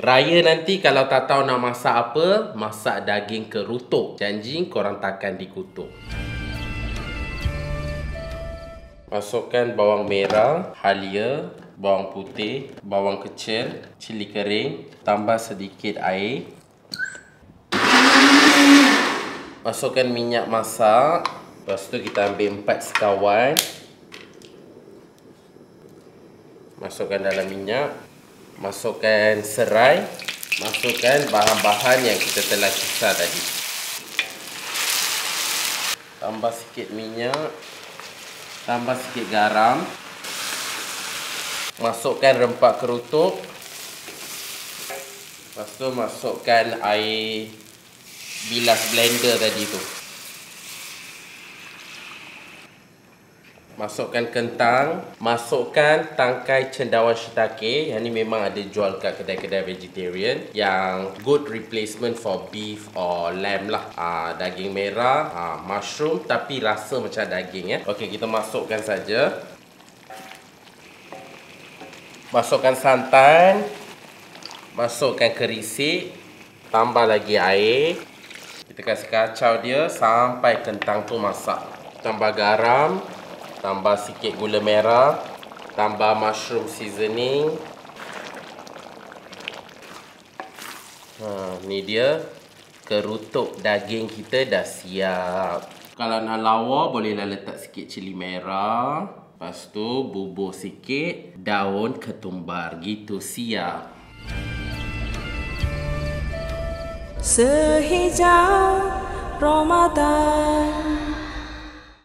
Raya nanti kalau tak tahu nak masak apa, masak daging kerutuk. Janji korang takkan dikutuk. Masukkan bawang merah, halia, bawang putih, bawang kecil, cili kering, tambah sedikit air. Masukkan minyak masak. Lepas tu kita ambil 4 sekawan. Masukkan dalam minyak. Masukkan serai. Masukkan bahan-bahan yang kita telah kisar tadi. Tambah sikit minyak. Tambah sikit garam. Masukkan rempah kerutuk. Lepas tu masukkan air bilas blender tadi tu. Masukkan kentang. Masukkan tangkai cendawan shiitake. Yang ni memang ada jual kat kedai-kedai vegetarian. Yang good replacement for beef or lamb lah. Daging merah, mushroom tapi rasa macam daging ya. Okey, kita masukkan saja. Masukkan santan. Masukkan kerisik. Tambah lagi air. Kita kasih kacau dia sampai kentang tu masak. Tambah garam. Tambah sikit gula merah. Tambah mushroom seasoning. Ni dia. Kerutuk daging kita dah siap. Kalau nak lawa, bolehlah letak sikit cili merah. Lepas tu bubur sikit daun ketumbar. Gitu siap. Sehijau Ramadan.